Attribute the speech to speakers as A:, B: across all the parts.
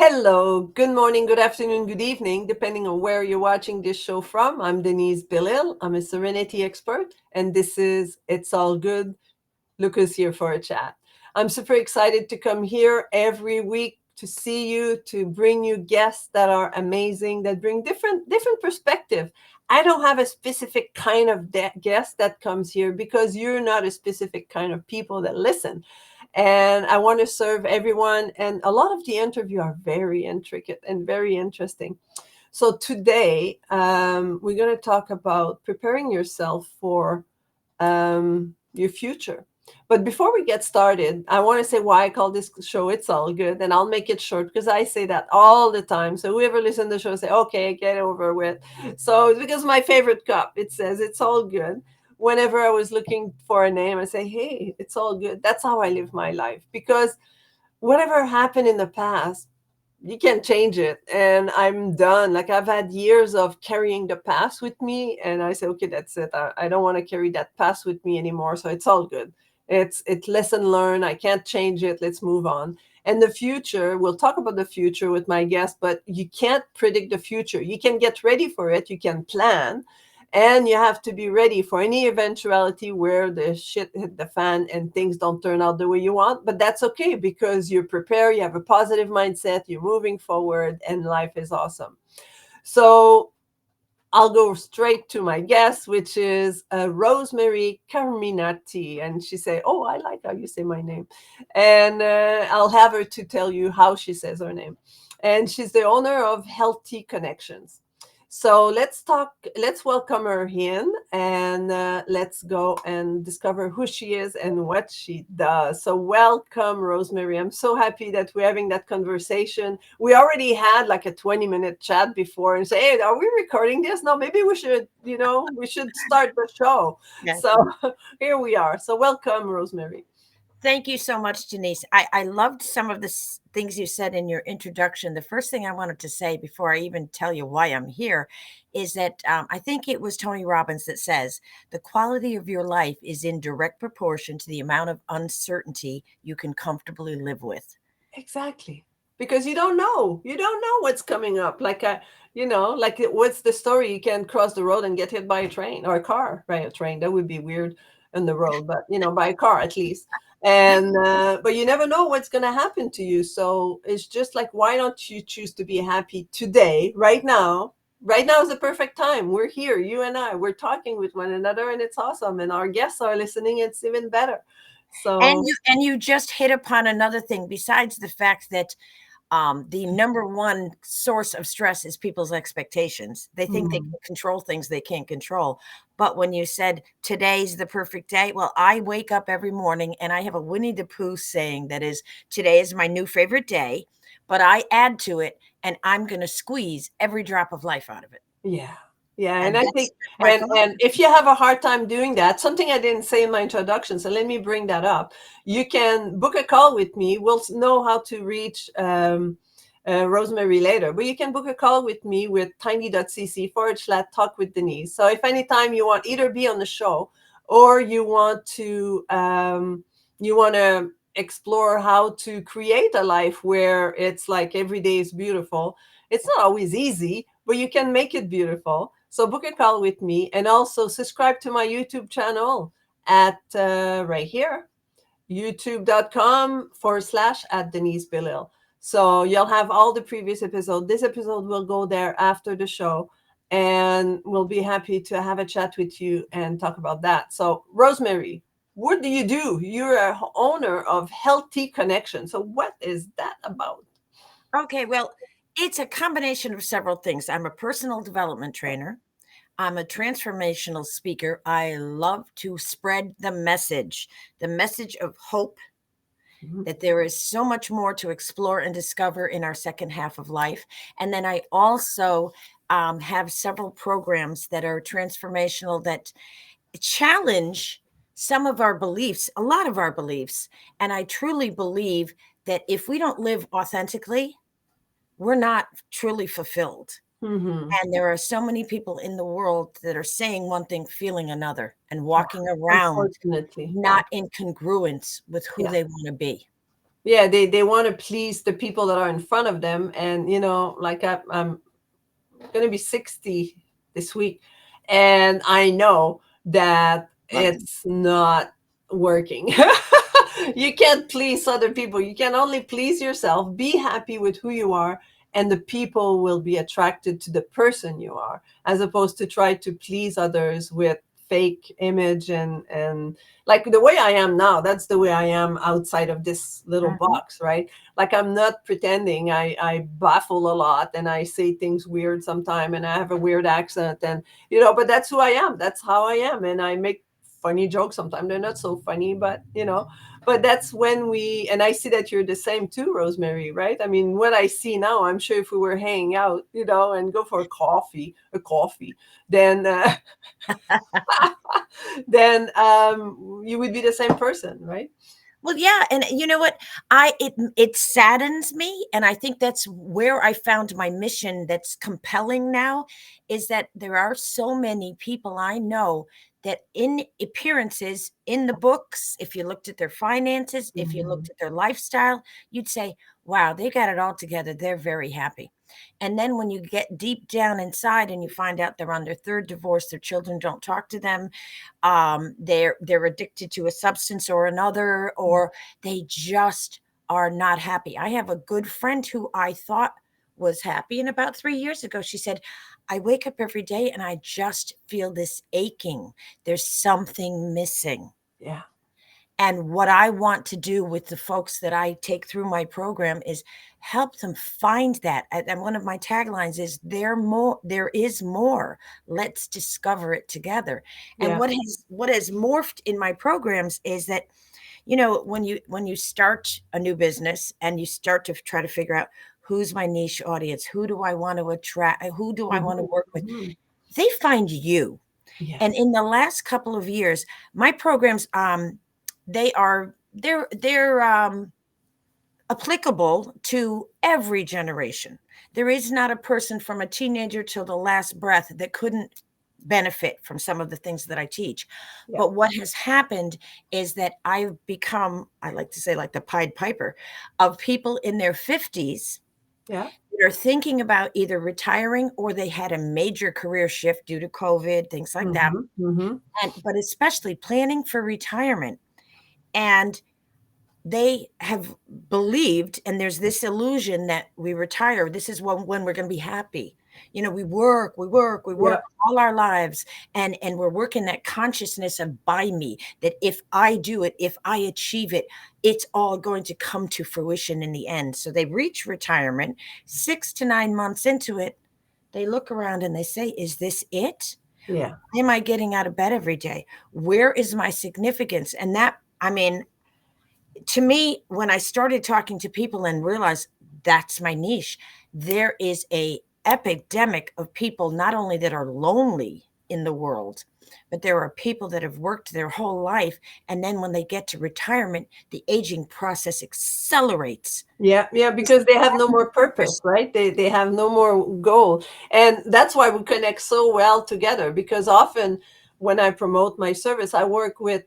A: Hello, good morning, good afternoon, good evening, depending on where you're watching this show from. I'm Denise Belisle. I'm a serenity expert, and this is It's All Good. Look who's here for a chat. I'm super excited to come here every week to see you, to bring you guests that are amazing, that bring different perspective. I don't have a specific kind of guest that comes here because you're not a specific kind of people that listen, and I want to serve everyone. And a lot of the interview are very intricate and very interesting. So today, we're going to talk about preparing yourself for your future. But before we get started, I want to say why I call this show It's All Good, and I'll make it short because I say that all the time. So whoever listens to the show say, okay, get over with. So it's because my favorite cup, it says It's All Good. Whenever I was looking for a name, I say, hey, it's all good. That's how I live my life, because whatever happened in the past, you can't change it. And I'm done. Like, I've had years of carrying the past with me, and I say, okay, that's it. I don't want to carry that past with me anymore. So it's all good. It's lesson learned. I can't change it. Let's move on. And the future, we'll talk about the future with my guest, but you can't predict the future. You can get ready for it. You can plan, and you have to be ready for any eventuality where the shit hit the fan and things don't turn out the way you want. But that's okay, because you're prepared, you have a positive mindset, you're moving forward, and life is awesome. So I'll go straight to my guest, which is Rosemary Carminati. And she say, oh, I like how you say my name. And I'll have her to tell you how she says her name. And she's the owner of Healthy Connections. So let's welcome her in, and let's go and discover who she is and what she does. So welcome, Rosemary. I'm so happy that we're having that conversation. We already had like a 20-minute chat before and say, hey, are we recording this? No, maybe we should start the show.
B: Yes.
A: So here we are. So welcome, Rosemary.
B: Thank you so much, Denise. I loved some of the things you said in your introduction. The first thing I wanted to say before I even tell you why I'm here is that I think it was Tony Robbins that says the quality of your life is in direct proportion to the amount of uncertainty you can comfortably live with.
A: Exactly. Because you don't know. You don't know what's coming up. What's the story? You can cross the road and get hit by a train or a car by a train. That would be weird on the road, but by a car at least. And but you never know what's going to happen to you. So it's just like, why don't you choose to be happy today, right now? Right now is the perfect time. We're here, you and I. We're talking with one another, and it's awesome. And our guests are listening. It's even better.
B: And
A: So,
B: you just hit upon another thing besides the fact that the number one source of stress is people's expectations. They think they
A: mm,
B: can control things they can't control. But when you said today's the perfect day, well, I wake up every morning and I have a Winnie the Pooh saying that is, today is my new favorite day, but I add to it and I'm going to squeeze every drop of life out of it.
A: yeah. Yeah, and
B: And
A: I think,
B: that's my
A: and
B: philosophy.
A: if you have a hard time doing that, something I didn't say in my introduction, so let me bring that up. You can book a call with me. We'll know how to reach Rosemary later, but you can book a call with me with tiny.cc/ talk with Denise. So if anytime you want either be on the show, or you want to explore how to create a life where it's like every day is beautiful. It's not always easy, but you can make it beautiful. So book a call with me, and also subscribe to my YouTube channel at right here, youtube.com/ at Denise Belisle. So you'll have all the previous episode. This episode will go there after the show, and we'll be happy to have a chat with you and talk about that. So, Rosemary, what do you do? You're a owner of Healthy Connection. So what is that about?
B: Okay, well, it's a combination of several things. I'm a personal development trainer. I'm a transformational speaker. I love to spread the message of hope,
A: Mhm.
B: that there is so much more to explore and discover in our second half of life. And then I also have several programs that are transformational, that challenge some of our beliefs, a lot of our beliefs. And I truly believe that if we don't live authentically, we're not truly fulfilled.
A: Mhm.
B: And there are so many people in the world that are saying one thing, feeling another, and
A: Yeah.
B: walking around
A: Unfortunately, yeah.
B: not in congruence with who
A: Yeah.
B: they want to be.
A: Yeah, they want to please the people that are in front of them. And like I'm going to be 60 this week, and I know that it's not working. You can't please other people. You can only please yourself. Be happy with who you are, and the people will be attracted to the person you are, as opposed to try to please others with fake image. And like the way I am now, that's the way I am outside of this little
B: Mhm.
A: box, right? Like I'm not pretending. I baffle a lot, and I say things weird sometimes, and I have a weird accent, and but that's who I am. That's how I am. And I make funny jokes sometimes. They're not so funny, but but that's when we, and I see that you're the same too, Rosemary, right? I mean, what I see now, I'm sure if we were hanging out, and go for a coffee, then then you would be the same person, right?
B: Well, yeah, and you know what? It saddens me, and I think that's where I found my mission that's compelling now, is that there are so many people I know that in appearances in the books, if you looked at their finances, if you
A: Mhm.
B: looked at their lifestyle, you'd say, "Wow, they got it all together. They're very happy." And then when you get deep down inside and you find out they're on their third divorce, their children don't talk to them, they're addicted to a substance or another, or they just are not happy. I have a good friend who I thought was happy, and about 3 years ago she said, I wake up every day and I just feel this aching, there's something missing.
A: Yeah.
B: And what I want to do with the folks that I take through my program is help them find that. And one of my taglines is there is more. Let's discover it together. And
A: Yeah.
B: what has morphed in my programs is that, when you start a new business and you start to try to figure out who's my niche audience, who do I want to attract, who do I want to
A: Mhm.
B: work with,
A: Mhm.
B: they find you. And
A: Yes.
B: in the last couple of years, my programs, they're applicable to every generation. There is not a person from a teenager till the last breath that couldn't benefit from some of the things that I teach.
A: Yeah.
B: But what has happened is that I've become, I like to say, like the Pied Piper of people in their 50s
A: Yeah.
B: that are thinking about either retiring or they had a major career shift due to COVID, things like that.
A: Mhm. Mhm.
B: But especially planning for retirement. And they have believed, and there's this illusion that we retire, this is when we're going to be happy. We work, we work, we
A: Yeah.
B: work all our lives, and we're working that consciousness of by me, that if I do it, if I achieve it, it's all going to come to fruition in the end. So they reach retirement, 6 to 9 months into it, they look around and they say, is this it?
A: Yeah.
B: Why am I getting out of bed every day? Where is my significance? And that, I mean, to me, when I started talking to people and realized that's my niche, there is a epidemic of people not only that are lonely in the world, but there are people that have worked their whole life, and then when they get to retirement, the aging process accelerates.
A: Yeah, yeah, because they have no more purpose, right? They have no more goal. And that's why we connect so well together, because often when I promote my service, I work with,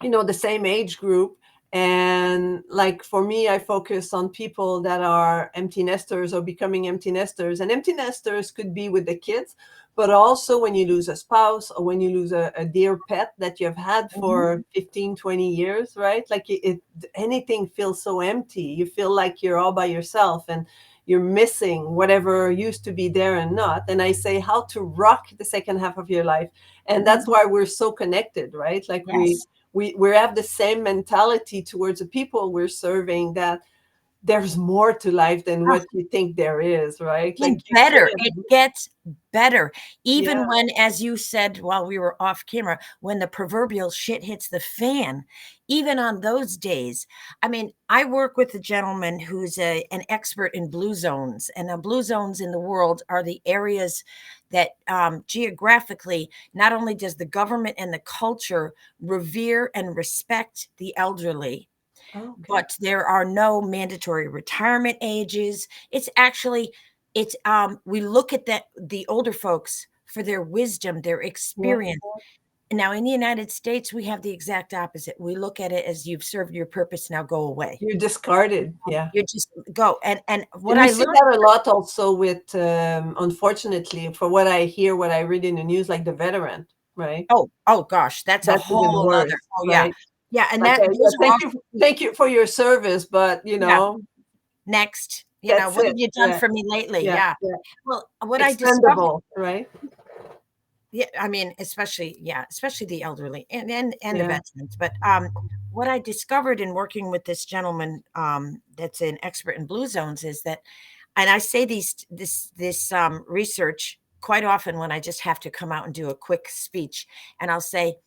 A: the same age group. And like for me, I focus on people that are empty nesters or becoming empty nesters. And empty nesters could be with the kids, but also when you lose a spouse, or when you lose a dear pet that you've had
B: Mhm.
A: for 15, 20 years, right? Like anything feels so empty. You feel like you're all by yourself, and you're missing whatever used to be there and not. And I say how to rock the second half of your life. And
B: Mhm.
A: that's why we're so connected, right? Like
B: Yes.
A: we have the same mentality towards the people we're serving, that there's more to life than what you think there is, right? Like
B: And
A: you
B: better,
A: can't.
B: it gets better.
A: Yeah.
B: Even when, as you said while we were off camera, when the proverbial shit hits the fan, even on those days. I mean, I work with a gentleman who's an expert in blue zones, and the blue zones in the world are the areas that geographically, not only does the government and the culture revere and respect the elderly,
A: Okay.
B: but there are no mandatory retirement ages. It's actually, we look at the older folks for their wisdom, their
A: Yeah.
B: experience. Now, in the United States, we have the exact opposite. We look at it as you've served your purpose, now go away.
A: You're discarded. Yeah.
B: You just go. And what
A: And we
B: I
A: see
B: learned,
A: that a lot also with, unfortunately, for what I hear, what I read in the news, like the veteran, right?
B: oh gosh, that's a
A: That's even
B: whole other,
A: worse,
B: oh yeah.
A: right?
B: Yeah, and
A: Like,
B: that
A: yeah,
B: those are all,
A: thank you for your service, but
B: yeah, next,
A: that's
B: what have
A: it.
B: you done
A: Yeah,
B: for me lately?
A: yeah,
B: Yeah.
A: yeah.
B: Well, what I discovered,
A: Expendable, right?
B: yeah, I mean, especially the elderly and the
A: Yeah.
B: veterans. But what I discovered in working with this gentleman that's an expert in blue zones is that, and I say this research quite often when I just have to come out and do a quick speech, and I'll say,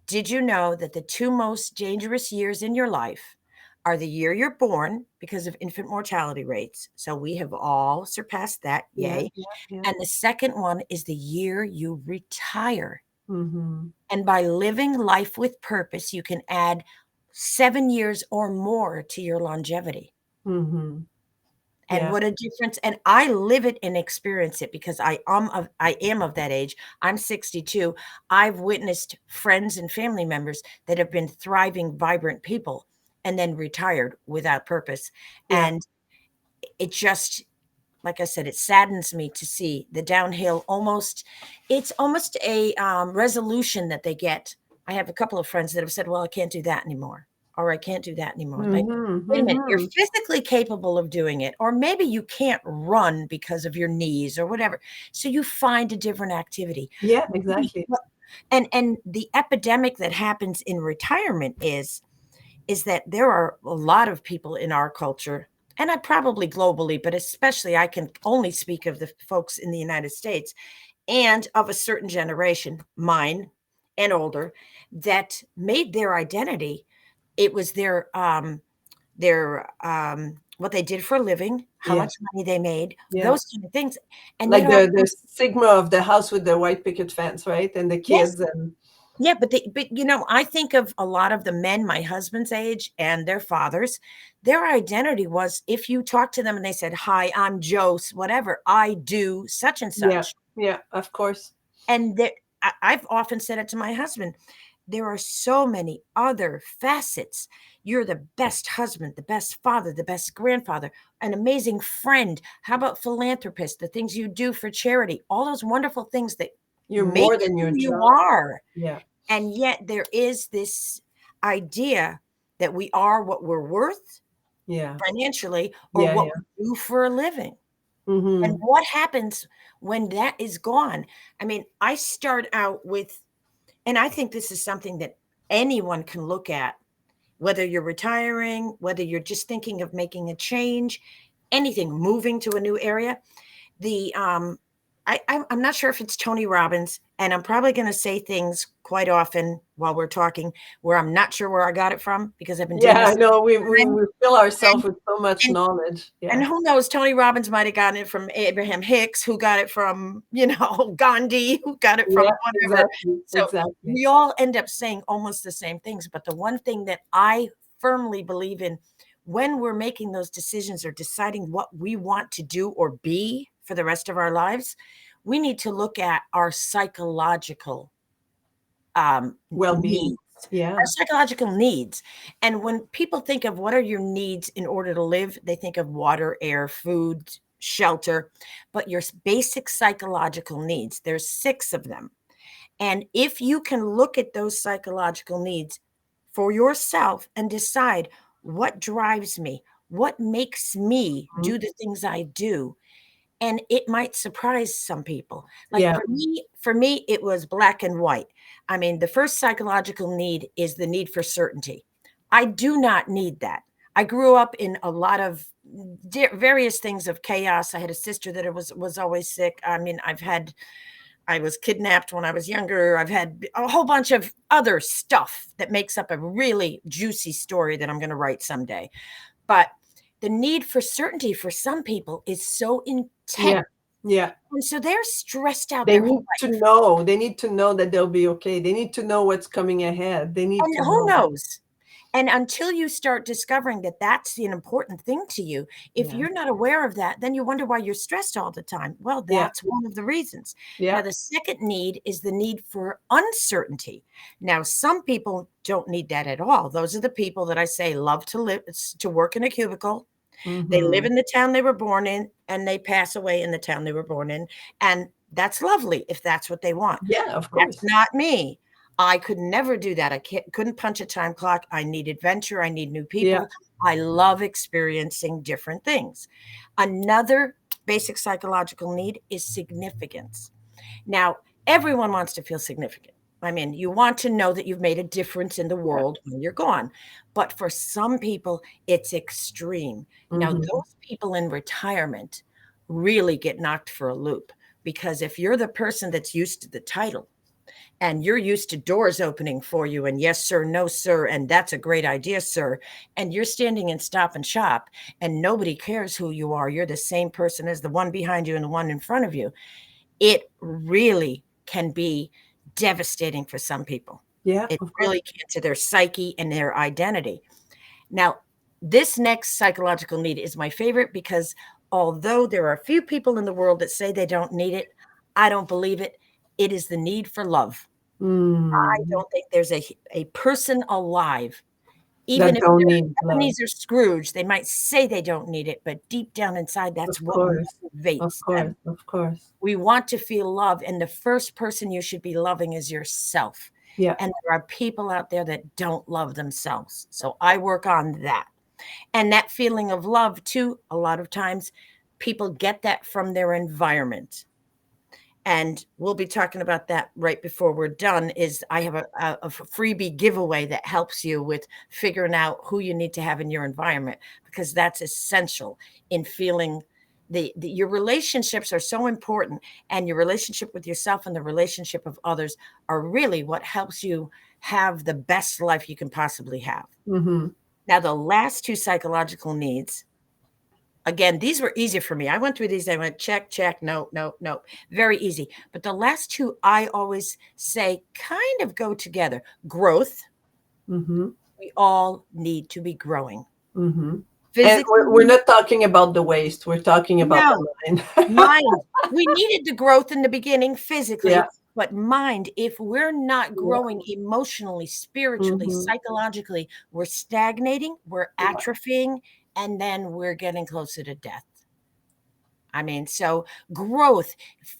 B: did you know that the two most dangerous years in your life are the year you're born because of infant mortality rates? So we have all surpassed that,
A: Yeah,
B: yay.
A: yeah, yeah.
B: And the second one is the year you retire.
A: Mhm.
B: And by living life with purpose, you can add 7 years or more to your longevity.
A: Mhm.
B: And
A: Yeah.
B: what a difference. And I live it and experience it because I am of that age. I'm 62. I've witnessed friends and family members that have been thriving, vibrant people and then retired without purpose.
A: Yeah.
B: And it just, like I said, it saddens me to see the downhill. It's almost a resolution that they get. I have a couple of friends that have said, well, I can't do that anymore, or I can't do that anymore. Like,
A: Mhm,
B: wait a minute, you're
A: mhm.
B: physically capable of doing it, or maybe you can't run because of your knees or whatever. So you find a different activity.
A: Yeah, exactly.
B: And the epidemic that happens in retirement is that there are a lot of people in our culture, and I probably globally, but especially I can only speak of the folks in the United States and of a certain generation, mine and older, that made their identity. It was their what they did for a living, how
A: Yeah,
B: much money they made,
A: yeah.
B: those kind of things, and they
A: Like
B: don't.
A: the stigma of the house with the white picket fence, right? And the
B: Yes.
A: kids and
B: Yeah, but I think of a lot of the men my husband's age and their fathers, their identity was, if you talk to them and they said, "Hi, I'm Joe, whatever, I do such and
A: yeah,
B: such."
A: yeah, of course.
B: And I've often said it to my husband, there are so many other facets. You're the best husband, the best father, the best grandfather, an amazing friend. How about philanthropist, the things you do for charity, all those wonderful things that
A: You're
B: make
A: more than
B: you
A: your
B: who you
A: job.
B: are.
A: Yeah,
B: And yet there is this idea that we are what we're worth
A: yeah,
B: financially or
A: yeah,
B: what
A: yeah.
B: we do for a living. And
A: Mhm.
B: what happens when that is gone? I mean, I start out with, and I think this is something that anyone can look at, whether you're retiring, whether you're just thinking of making a change, anything, moving to a new area. The I'm not sure if it's Tony Robbins, and I'm probably going to say things quite often while we're talking where I'm not sure where I got it from because I've been doing
A: Yeah, I
B: this
A: know.
B: a long time.
A: We fill ourselves
B: And,
A: with so much
B: and
A: knowledge.
B: and
A: Yeah.
B: who knows? Tony Robbins might have gotten it from Abraham Hicks, who got it from Gandhi, who got it
A: Yeah,
B: from whatever.
A: exactly.
B: So
A: Exactly.
B: we all end up saying almost the same things. But the one thing that I firmly believe in when we're making those decisions or deciding what we want to do or be for the rest of our lives, we need to look at our psychological
A: Well-being.
B: needs, our
A: Yeah.
B: psychological needs. And when people think of what are your needs in order to live, they think of water, air, food, shelter, but your basic psychological needs, there's 6 of them. And if you can look at those psychological needs for yourself and decide what drives me, what makes me
A: Mhm.
B: do the things I do, and it might surprise some people. Like
A: Yeah.
B: for me it was black and white. I mean, the first psychological need is the need for certainty. I do not need that. I grew up in a lot of various things of chaos. I had a sister that was always sick. I mean, I was kidnapped when I was younger. I've had a whole bunch of other stuff that makes up a really juicy story that I'm going to write someday. But the need for certainty for some people is so intense.
A: Yeah. Yeah.
B: And so they're stressed out
A: They
B: their whole
A: need to
B: life.
A: know. They need to know that they'll be okay. They need to know what's coming ahead. They need
B: And
A: to
B: who
A: know.
B: knows? And until you start discovering that that's an important thing to you, if
A: Yeah.
B: you're not aware of that, then you wonder why you're stressed all the time. Well,
A: Yeah.
B: that's one of the reasons. Now,
A: Yeah.
B: the second need is the need for uncertainty. Now, some people don't need that at all. Those are the people that I say love to live, to work in a cubicle. They live
A: Mm-hmm.
B: in the town they were born in and they pass away in the town they were born in. And that's lovely if that's what they want.
A: Yeah, of
B: That's
A: course.
B: not me. I could never do that. I couldn't punch a time clock. I need adventure. I need new
A: Yeah.
B: people. I love experiencing different things. Another basic psychological need is significance. Now, everyone wants to feel significant. I mean, you want to know that you've made a difference in the
A: Yeah.
B: world when you're gone. But for some people, it's extreme. Now,
A: Mm-hmm.
B: those people in retirement really get knocked for a loop because if you're the person that's used to the title, and you're used to doors opening for you and yes sir, no sir, and that's a great idea sir, and you're standing in Stop and Shop and nobody cares who you are, you're the same person as the one behind you and the one in front of you, it really can be devastating for some people.
A: Yeah,
B: It
A: of
B: really
A: course.
B: can, to their psyche and their identity. Now, this next psychological need is my favorite because although there are a few people in the world that say they don't need it, I don't believe it. It is the need for love. I
A: Mm.
B: don't think there's a person alive, even
A: That
B: if
A: don't need
B: they're
A: love.
B: Ebenezer Scrooge, they might say they don't need it, but deep down inside,
A: Of
B: that's what
A: course. Of
B: motivates
A: course.
B: them.
A: Of course.
B: We want to feel love, and the first person you should be loving is yourself.
A: Yeah.
B: And there are people out there that don't love themselves. So I work on that. And that feeling of love, too, a lot of times people get that from their environment. And we'll be talking about that right before we're done. Is I have a freebie giveaway that helps you with figuring out who you need to have in your environment, because that's essential in feeling your relationships are so important, and your relationship with yourself and the relationship of others are really what helps you have the best life you can possibly have.
A: Mm-hmm.
B: Now, the last two psychological needs, again, these were easy for me. I went through these. I went check, check, no, no, no. Very easy. But the last two, I always say kind of go together. Growth.
A: Mm-hmm.
B: We all need to be growing
A: Mm-hmm. And we're
B: physically.
A: not talking about the waist. We're talking about
B: No,
A: the mind.
B: mind. We needed the growth in the beginning
A: Yeah.
B: physically, but mind, if we're not
A: Yeah.
B: growing emotionally, spiritually,
A: Mm-hmm.
B: psychologically, we're stagnating, we're
A: Yeah.
B: atrophying, and then we're getting closer to death. I mean, so growth,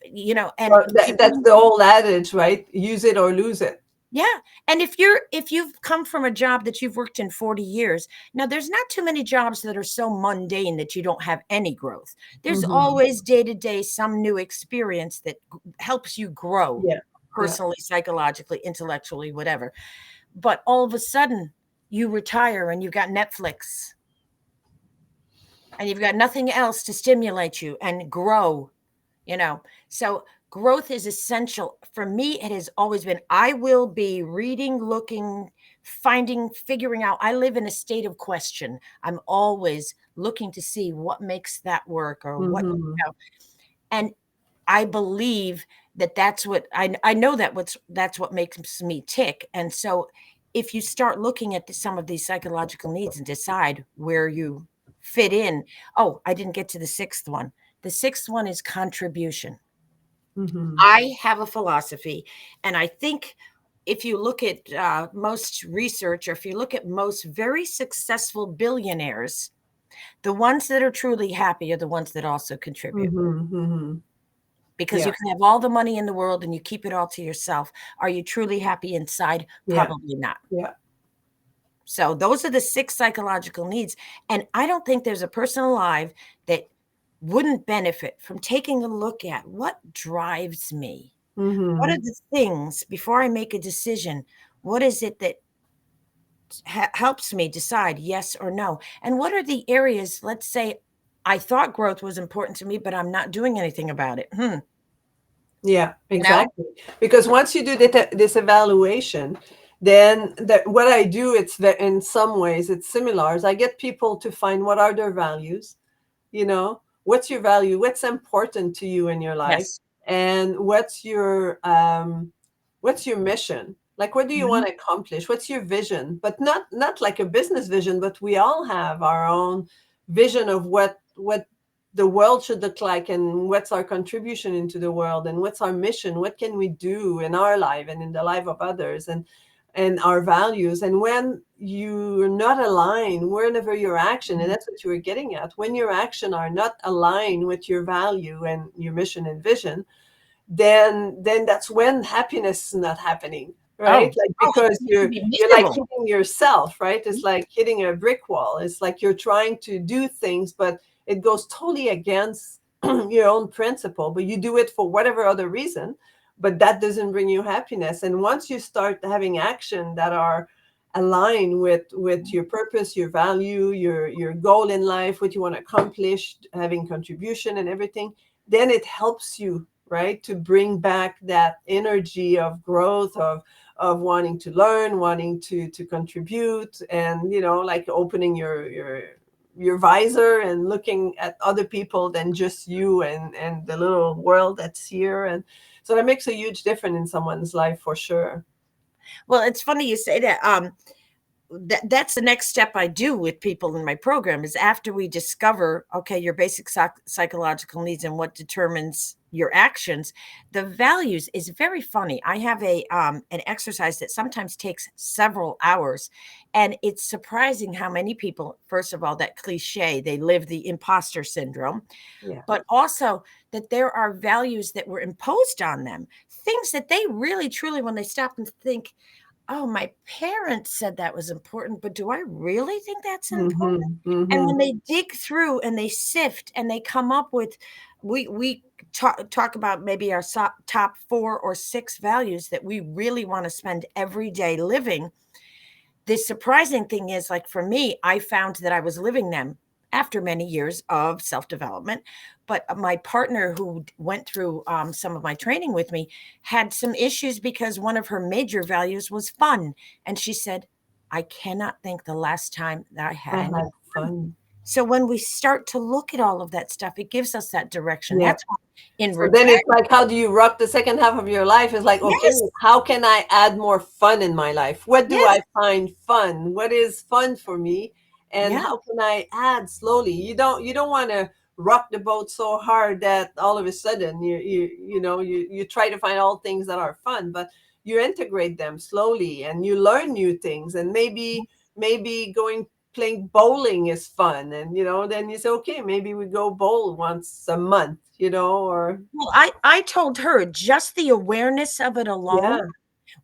B: and
A: Well, that's the old adage, right? Use it or lose it.
B: yeah, and if you've come from a job that you've worked in 40 years, now there's not too many jobs that are so mundane that you don't have any growth. There's
A: Mm-hmm.
B: always day to day some new experience that helps you grow
A: Yeah. Yeah.
B: personally, psychologically, intellectually, whatever. But all of a sudden, you retire and you've got Netflix and you've got nothing else to stimulate you and grow, you know. So growth is essential for me. It has always been. I will be reading, looking, finding, figuring out. I live in a state of question. I'm always looking to see what makes that work or what,
A: Mm-hmm.
B: and I believe that that's what I know that that's what makes me tick. And so if you start looking at some of these psychological needs and decide where you fit in. Oh, I didn't get to the sixth one. The sixth one is contribution.
A: Mm-hmm.
B: I have a philosophy, and I think if you look at most research, or if you look at most very successful billionaires, the ones that are truly happy are the ones that also contribute.
A: Mm-hmm. Mm-hmm.
B: Because
A: Yeah.
B: you can have all the money in the world and you keep it all to yourself. Are you truly happy inside?
A: Yeah.
B: Probably not.
A: Yeah.
B: So those are the six psychological needs. And I don't think there's a person alive that wouldn't benefit from taking a look at what drives me. What are
A: Mm-hmm.
B: the things before I make a decision? What is it that helps me decide yes or no? And what are the areas, let's say I thought growth was important to me, but I'm not doing anything about it.
A: Yeah,
B: You know?
A: exactly. Because once you do this evaluation, then what I do, it's that in some ways it's similar. Is I get people to find what are their values, what's your value, what's important to you in your life,
B: Yes.
A: and what's your mission. Like, what do you want
B: Mhm.
A: to accomplish? What's your vision? But not like a business vision, but we all have our own vision of what the world should look like, and what's our contribution into the world, and what's our mission, what can we do in our life and in the life of others, and our values. And when you're not aligned, whenever your action, and that's what you were getting at, when your action are not aligned with your value and your mission and vision, then that's when happiness is not happening, right?
B: Oh,
A: Like,
B: oh,
A: because
B: you can
A: you're
B: be
A: you're like
B: miserable.
A: hitting yourself, right? It's like hitting a brick wall. It's like you're trying to do things, but it goes totally against your own principle, but you do it for whatever other reason, but that doesn't bring you happiness. And once you start having action that are aligned with your purpose, your value, your goal in life, what you want to accomplish, having contribution and everything, then it helps you, right, to bring back that energy of growth, of wanting to learn, wanting to contribute, and like opening your visor and looking at other people than just you and the little world that's here. And so that makes a huge difference in someone's life, for sure.
B: Well, it's funny you say that. That's the next step I do with people in my program is after we discover, okay, your basic psychological needs and what determines your actions, the values is very funny. I have an exercise that sometimes takes several hours, and it's surprising how many people, first of all, that cliche, they live the imposter syndrome,
A: Yeah.
B: but also that there are values that were imposed on them, things that they really truly, when they stop and think, oh, my parents said that was important, but do I really think that's important?
A: Mm-hmm.
B: And
A: Mm-hmm.
B: when they dig through and they sift and they come up with, we talk about maybe our top 4 or 6 values that we really want to spend every day living. The surprising thing is, like for me, I found that I was living them after many years of self development. But my partner, who went through some of my training with me, had some issues because one of her major values was fun. And she said, I cannot think the last time that I
A: I
B: had any
A: had
B: fun.
A: fun.
B: So when we start to look at all of that stuff, it gives us that direction.
A: Yeah.
B: That's why in
A: So then it's
B: retirement,
A: like, how do you rock the second half of your life? It's like, okay,
B: yes,
A: how can I add more fun in my life? What do
B: yes,
A: I find fun? What is fun for me? And
B: yeah.
A: how can I add slowly? You don't want to rock the boat so hard that all of a sudden you try to find all things that are fun, but you integrate them slowly and you learn new things. And maybe going playing bowling is fun, and then you say, okay, maybe we go bowl once a month, or
B: Well, I told her just the awareness of it alone
A: yeah,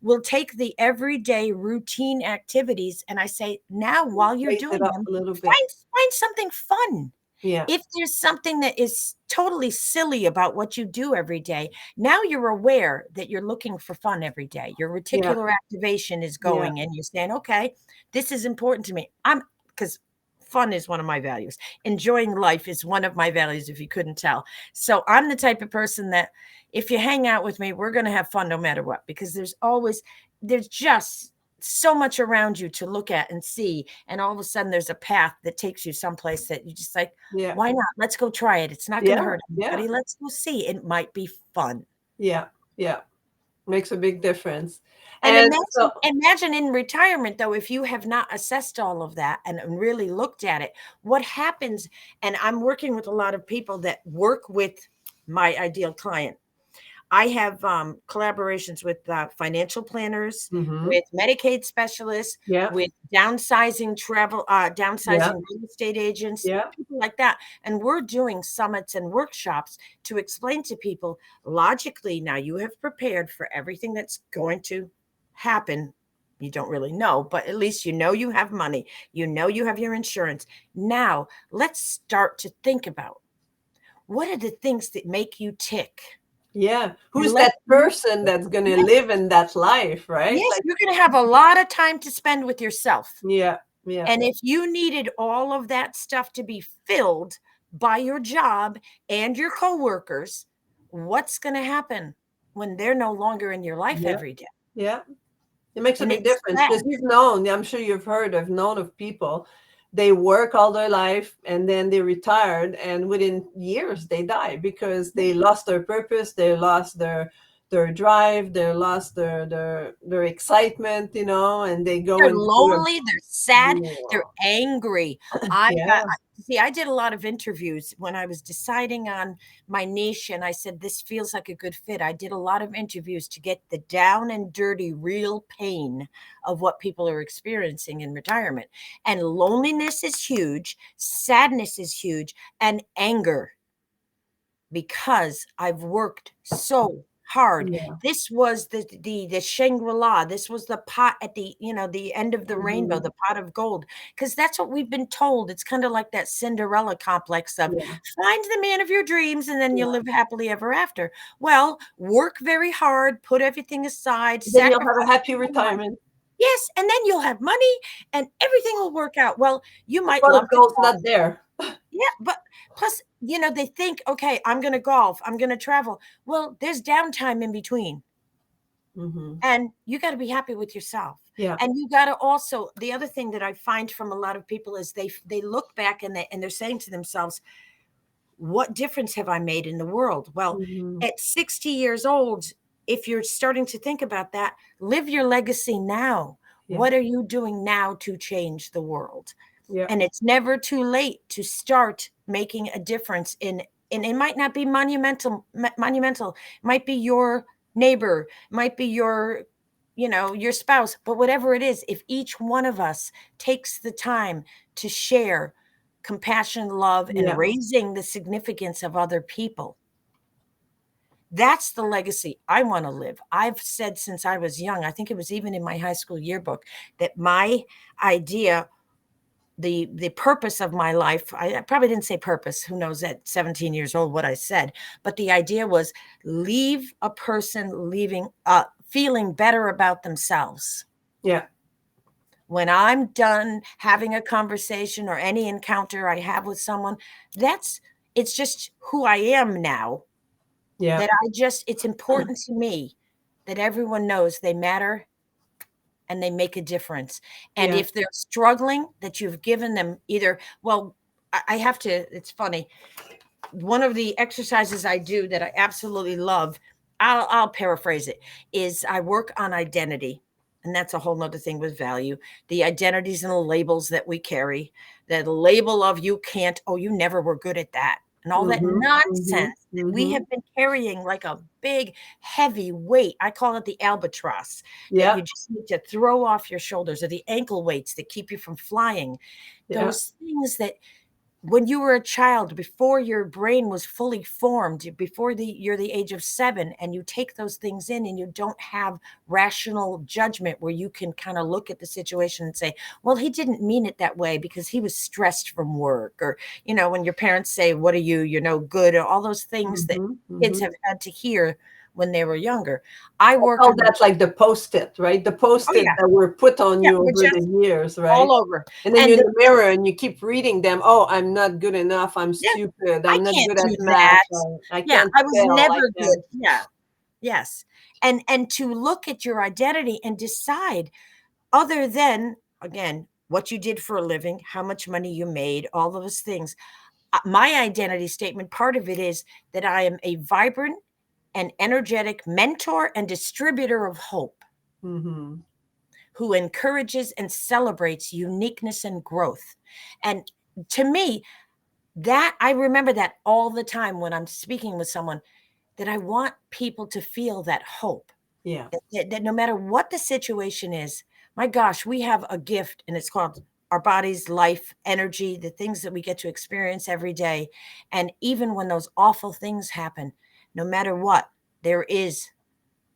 B: will take the everyday routine activities, and I say, now while you're
A: raise it
B: doing
A: up
B: them,
A: a little bit.
B: find something fun.
A: Yeah,
B: If there's something that is totally silly about what you do every day, now you're aware that you're looking for fun every day. Your
A: yeah,
B: reticular activation is
A: yeah,
B: going and you're saying, okay, this is important to me. I'm because fun is one of my values. Enjoying life is one of my values, if you couldn't tell. So I'm the type of person that if you hang out with me, we're going to have fun no matter what, because there's just so much around you to look at and see. And all of a sudden there's a path that takes you someplace that you just like,
A: yeah,
B: why not? Let's go try it. It's not going to
A: yeah,
B: hurt
A: yeah,
B: anybody. Let's go see. It might be fun.
A: yeah, yeah. Makes a big difference.
B: And
A: And so,
B: imagine in retirement, though, if you have not assessed all of that and really looked at it, what happens? And I'm working with a lot of people that work with my ideal client. I have collaborations with financial planners,
A: mhm,
B: with Medicaid specialists,
A: yeah,
B: with
A: yeah,
B: downsizing real estate agents,
A: yeah,
B: people like that. And we're doing summits and workshops to explain to people logically. Now you have prepared for everything that's going to happen. You don't really know, but at least you know you have money. You know you have your insurance. Now let's start to think about what are the things that make you tick,
A: yeah.
B: and
A: Who's
B: let's
A: that person that's gonna
B: yes,
A: live in that life, right?
B: yes,
A: Like,
B: you're gonna have a lot of time to spend with yourself.
A: yeah, yeah,
B: And if you needed all of that stuff to be filled by your job and your coworkers, what's gonna happen when they're no longer in your life
A: yeah,
B: every day?
A: yeah. It makes a
B: And
A: big
B: it's
A: difference
B: sad.
A: because I'm sure you've heard, I've known of people, they work all their life and then they retired, and within years they die because they lost their purpose, they lost their drive, they lost their excitement, and they go
B: They're
A: into a
B: lonely, they're sad, they're angry. I got
A: yeah,
B: see, I did a lot of interviews when I was deciding on my niche, and I said, "This feels like a good fit." I did a lot of interviews to get the down and dirty, real pain of what people are experiencing in retirement. And loneliness is huge, sadness is huge, and anger, because I've worked so hard.
A: yeah.
B: This was the Shangri-La. This was the pot at the, the end of the rainbow,
A: Mhm.
B: the pot of gold. Because that's what we've been told. It's kind of like that Cinderella complex of
A: Yeah,
B: find the man of your dreams and then
A: yeah.
B: you'll live happily ever after. Well, work very hard, put everything aside,
A: Then you'll
B: sacrifice
A: have a happy
B: your life.
A: retirement.
B: Yes, and then you'll have money and everything will work out. Well, you
A: The
B: might
A: pot
B: love
A: of
B: to
A: gold's
B: golf.
A: not there.
B: Yeah, but plus, they think, okay, I'm going to golf, I'm going to travel. Well, there's downtime in between,
A: Hmm.
B: and you got to be happy with yourself.
A: Yeah,
B: And you got to also, the other thing that I find from a lot of people is they look back and they're saying to themselves, what difference have I made in the world? Well,
A: hmm,
B: at 60 years old, if you're starting to think about that, live your legacy now.
A: yeah,
B: What are you doing now to change the world?
A: yeah,
B: And it's never too late to start making a difference in, and it might not be monumental, it might be your neighbor, it might be your spouse, but whatever it is, if each one of us takes the time to share compassion, love, and
A: yeah,
B: raising the significance of other people, that's the legacy I want to live. I've said since I was young, I think it was even in my high school yearbook, that my idea, the purpose of my life, I probably didn't say purpose, who knows at 17 years old what I said, but the idea was leave a person leaving feeling better about themselves.
A: yeah,
B: When I'm done having a conversation or any encounter I have with someone, that's it's just who I am now,
A: yeah,
B: that it's important to me that everyone knows they matter and they make a difference. And
A: yeah.
B: if they're struggling, that you've given them either, well, I have to, it's funny. One of the exercises I do that I absolutely love, I'll paraphrase it, is I work on identity. And that's a whole nother thing with value. The identities and the labels that we carry, the label of you can't, oh, you never were good at that. And all that
A: Hmm, hmm,
B: nonsense that we
A: hmm.
B: have been carrying like a big, heavy weight. I call it the albatross that
A: Yeah,
B: you just need to throw off your shoulders, or the ankle weights that keep you from flying.
A: yeah,
B: Those things that when you were a child, before your brain was fully formed, before you're the age of 7, and you take those things in and you don't have rational judgment where you can kind of look at the situation and say, well, he didn't mean it that way because he was stressed from work. Or, when your parents say, what are you, you're no good, or all those things that
A: hmm, hmm.
B: kids have had to hear when they were younger. I
A: I
B: work
A: call
B: on,
A: that like the post-it, right? The
B: oh
A: post-it
B: yeah,
A: that were put on
B: yeah,
A: you
B: we're
A: over the
B: just
A: years, right?
B: all over.
A: And then
B: And
A: you're in the mirror and you keep reading them. Oh, I'm not good enough. I'm
B: yeah,
A: stupid.
B: I
A: I'm not
B: can't
A: good at
B: do
A: math.
B: that.
A: I
B: Yeah,
A: can't
B: I was
A: spell. I
B: never good.
A: can't.
B: Yeah. Yes. And to look at your identity and decide, other than, again, what you did for a living, how much money you made, all those things. My identity statement, part of it is that I am a vibrant and energetic mentor and distributor of hope,
A: Hmm.
B: who encourages and celebrates uniqueness and growth. And to me, that I remember that all the time when I'm speaking with someone, that I want people to feel that hope,
A: Yeah,
B: that no matter what the situation is, my gosh, we have a gift, and it's called our body's life energy, the things that we get to experience every day. And even when those awful things happen, no matter what, there is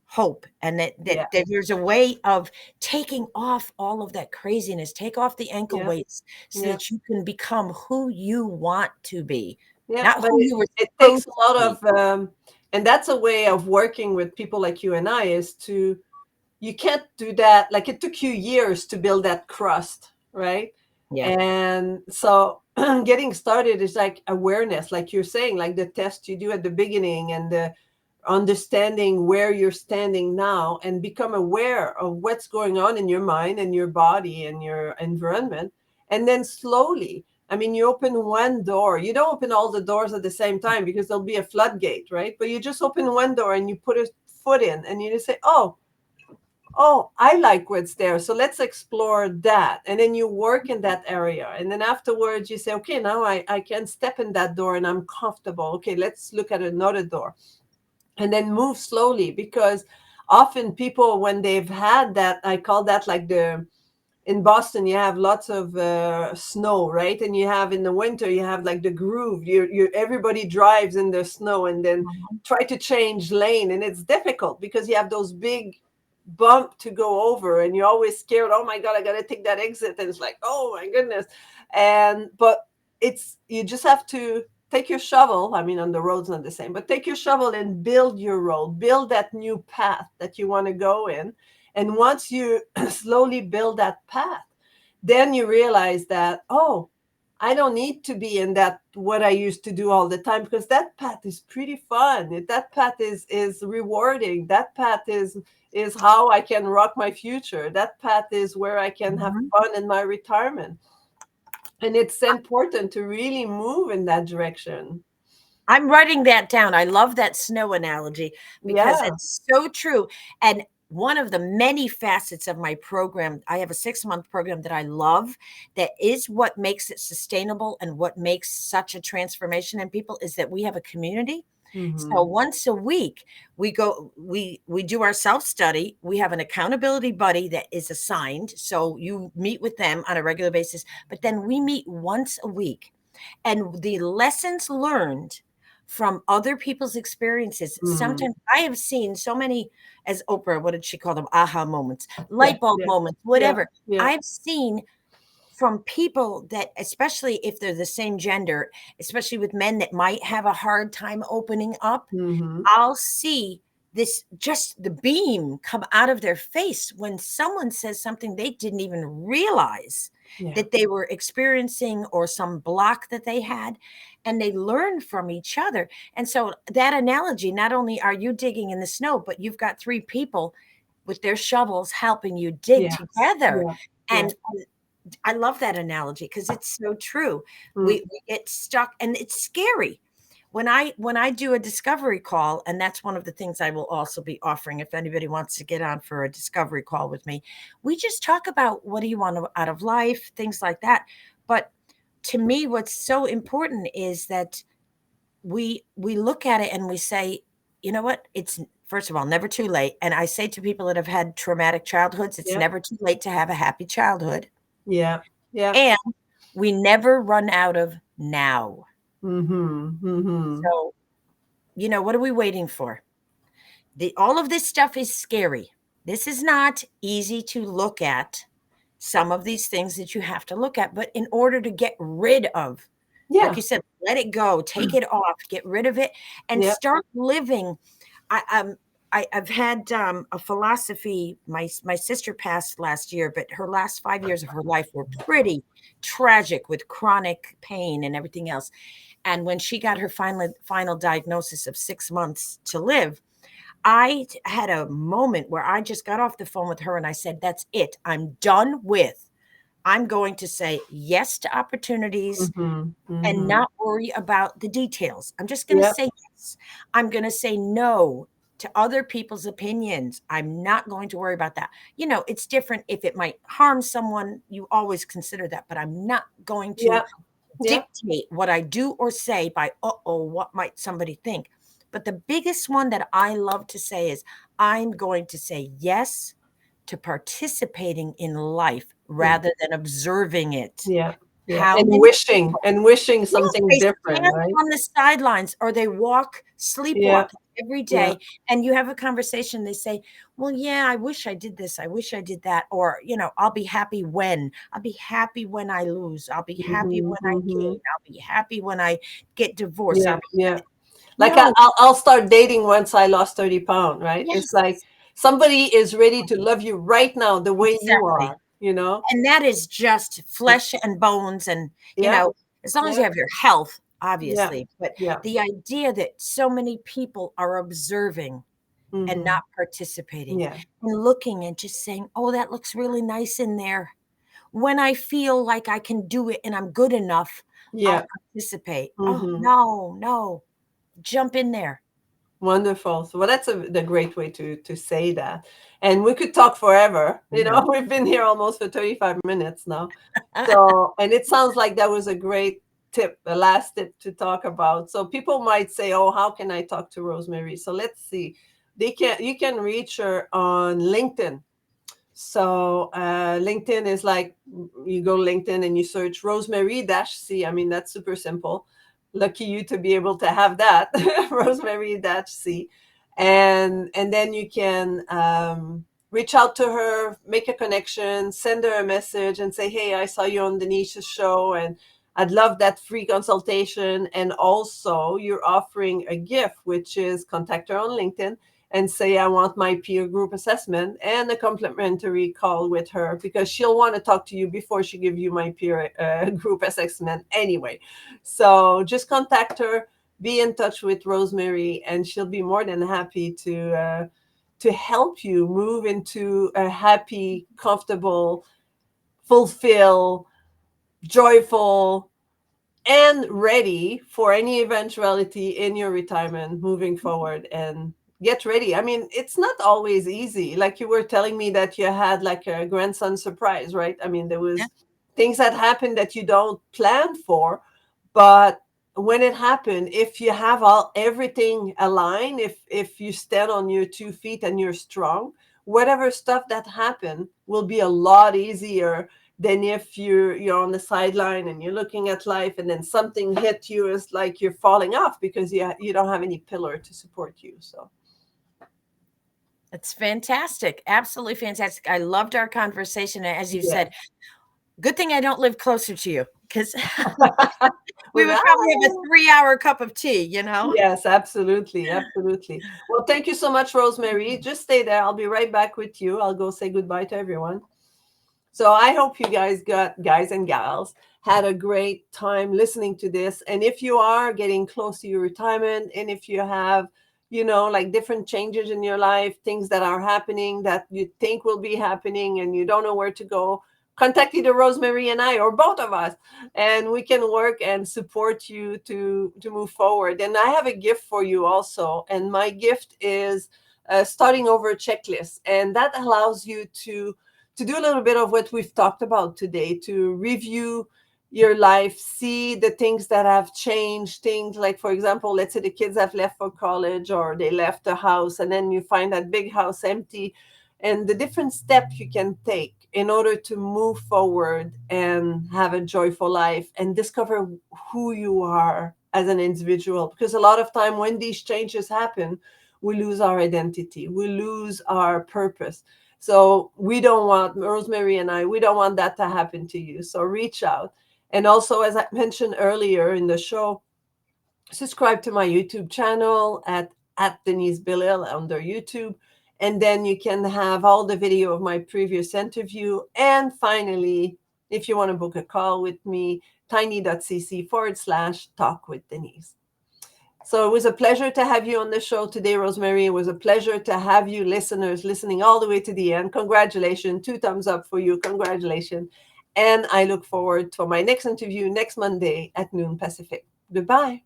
B: hope, and
A: yeah,
B: that there's a way of taking off all of that craziness, take off the ankle
A: yeah,
B: weights, so
A: yeah,
B: that you can become who you want to be,
A: yeah.
B: not
A: But
B: who
A: it,
B: you were
A: it takes
B: supposed
A: a
B: to
A: lot
B: be.
A: of, and that's a way of working with people like you and I is to, you can't do that. Like it took you years to build that crust, right?
B: Yeah.
A: And so getting started is like awareness, like you're saying, like the test you do at the beginning and the understanding where you're standing now and become aware of what's going on in your mind and your body and your environment. And then slowly, I mean, you open one door. You don't open all the doors at the same time because there'll be a floodgate, right? But you just open one door and you put a foot in and you say, oh, I like what's there. So let's explore that. And then you work in that area. And then afterwards you say, okay, now I can step in that door and I'm comfortable. Okay, let's look at another door. And then move slowly, because often people, when they've had that, I call that like the, in Boston, you have lots of snow, right? And you have in the winter, you have like the groove. Everybody drives in the snow and then
B: Mhm.
A: try to change lane, and it's difficult because you have those big bump to go over, and you're always scared. Oh my God, I gotta take that exit, and it's like, oh my goodness. And but it's, you just have to take your shovel. I mean, on the road's not the same, but take your shovel and build your road, build that new path that you want to go in. And once you slowly build that path, then you realize that, oh, I don't need to be in that what I used to do all the time, because that path is pretty fun. That path is rewarding. That path is how I can rock my future. That path is where I can have
B: Mhm.
A: fun in my retirement. And it's important to really move in that direction.
B: I'm writing that down. I love that snow analogy because
A: Yeah.
B: it's so true. And one of the many facets of my program, I have a 6-month program that I love, that is what makes it sustainable and what makes such a transformation in people, is that we have a community. So
A: Hmm.
B: once a week, we do our self-study. We have an accountability buddy that is assigned. So you meet with them on a regular basis, but then we meet once a week. And the lessons learned from other people's experiences.
A: Hmm.
B: Sometimes I have seen so many, as Oprah, what did she call them? Aha moments,
A: Yeah.
B: light bulb
A: Yeah.
B: moments,
A: Yeah.
B: whatever.
A: Yeah.
B: I've seen from people that, especially if they're the same gender, especially with men that might have a hard time opening up,
A: Hmm.
B: I'll see this, just the beam come out of their face when someone says something they didn't even realize
A: Yeah.
B: that they were experiencing, or some block that they had, and they learn from each other. And so that analogy, not only are you digging in the snow, but you've got 3 people with their shovels helping you dig
A: Yes.
B: together.
A: Yeah. Yeah.
B: And I love that analogy because it's so true.
A: Mm.
B: We get stuck, and it's scary. When I do a discovery call, and that's one of the things I will also be offering if anybody wants to get on for a discovery call with me. We just talk about, what do you want out of life, things like that. But to me, what's so important is that we look at it and we say, you know what? It's, first of all, never too late. And I say to people that have had traumatic childhoods, it's
A: Yeah.
B: never too late to have a happy childhood.
A: Yeah. Yeah.
B: And we never run out of now.
A: Hmm. Hmm.
B: So, what are we waiting for? All of this stuff is scary. This is not easy to look at. Some of these things that you have to look at, but in order to get rid of, like
A: Yeah.
B: you said, let it go, take it off, get rid of it, and
A: Yeah.
B: start living. I, I've had a philosophy. My sister passed last year, but her last 5 years of her life were pretty tragic with chronic pain and everything else. And when she got her final diagnosis of 6 months to live, I had a moment where I just got off the phone with her and I said, "That's it. I'm done with. I'm going to say yes to opportunities
A: Hmm.
B: and
A: Hmm.
B: not worry about the details. I'm just going to
A: Yeah.
B: say yes. I'm going to say no to other people's opinions. I'm not going to worry about that. It's different if it might harm someone. You always consider that, but I'm not going to
A: Yeah. Yeah.
B: dictate what I do or say by, what might somebody think? But the biggest one that I love to say is, I'm going to say yes to participating in life
A: Yeah.
B: rather than observing it.
A: Yeah. Yeah.
B: How
A: And
B: many
A: wishing
B: Yes,
A: something
B: they
A: different,
B: stand
A: right?
B: on the sidelines, or they
A: Yeah.
B: sleepwalk every
A: Yeah.
B: day, and you have a conversation, they say, "Well, yeah, I wish I did this, I wish I did that," or, I'll be happy when I lose, I'll be happy
A: Hmm.
B: when I
A: Hmm.
B: gain, I'll be happy when I get divorced,
A: Yeah.
B: I'll be
A: Yeah. Like
B: no,
A: I'll start dating once I lost 30 pounds, right? It's like
B: yes,
A: somebody is ready to love you right now the way you
B: exactly.
A: are.
B: And that is just flesh and bones, and,
A: Yeah.
B: as long as
A: Yeah.
B: you have your health,
A: Yeah.
B: obviously, but
A: Yeah.
B: the idea that so many people are observing and
A: Hmm.
B: not participating
A: Yeah.
B: and looking and just saying, "Oh, that looks really nice in there." When I feel like I can do it and I'm good enough, I'll
A: Yeah.
B: participate. Oh,
A: Hmm.
B: no, no. Jump in there.
A: Wonderful. So, well, that's the great way to say that. And we could talk forever. You
B: Yeah.
A: know, we've been here almost for 35 minutes now. So, and it sounds like that was a great tip, the last tip to talk about. So people might say, "Oh, how can I talk to Rosemary?" So let's see. You can reach her on LinkedIn. So LinkedIn is like, you go LinkedIn and you search Rosemary dash C. I mean, that's super simple. Lucky you to be able to have that, Rosemary dash C. And then you can reach out to her, make a connection, send her a message and say, hey, I saw you on Denise's show and I'd love that free consultation. And also you're offering a gift, which is contact her on LinkedIn and say, I want my peer group assessment and a complimentary call with her, because she'll want to talk to you before she gives you my peer group assessment anyway. So just contact her, be in touch with Rosemary, and she'll be more than happy to help you move into a happy, comfortable, fulfill, joyful, and ready for any eventuality in your retirement moving forward. And get ready. I mean, it's not always easy. Like you were telling me that you had like a grandson surprise, right? I mean, there
B: Yeah.
A: was things that happened that you don't plan for, but when it happened, if you have all everything aligned, if you stand on your 2 feet and you're strong, whatever stuff that happened will be a lot easier than if you're on the sideline and you're looking at life and then something hit you. It's like you're falling off because you don't have any pillar to support you. So
B: It's fantastic. Absolutely fantastic. I loved our conversation. And as you
A: yeah.
B: said, good thing I don't live closer to you because we
A: Well,
B: would probably have a 3-hour cup of tea, you know?
A: yes, absolutely, absolutely. Well, thank you so much, Rosemary. Just stay there. I'll be right back with you. I'll go say goodbye to everyone. So I hope you guys and gals, had a great time listening to this. And if you are getting close to your retirement, and if you have, like different changes in your life, things that are happening that you think will be happening and you don't know where to go, contact either Rosemary and I or both of us, and we can work and support you to move forward. And I have a gift for you also. And my gift is a starting over checklist. And that allows you to do a little bit of what we've talked about today, to review your life, see the things that have changed, things like, for example, let's say the kids have left for college or they left the house and then you find that big house empty, and the different steps you can take in order to move forward and have a joyful life and discover who you are as an individual. Because a lot of time when these changes happen, we lose our identity, we lose our purpose. So we don't want, Rosemary and I, we don't want that to happen to you. So reach out. And also, as I mentioned earlier in the show, subscribe to my YouTube channel at Denise Belisle under YouTube. And then you can have all the video of my previous interview. And finally, if you want to book a call with me, tiny.cc/talk with Denise. So it was a pleasure to have you on the show today, Rosemary. It was a pleasure to have you listeners listening all the way to the end. Congratulations. 2 thumbs up for you. Congratulations. And I look forward to my next interview next Monday at noon Pacific. Goodbye.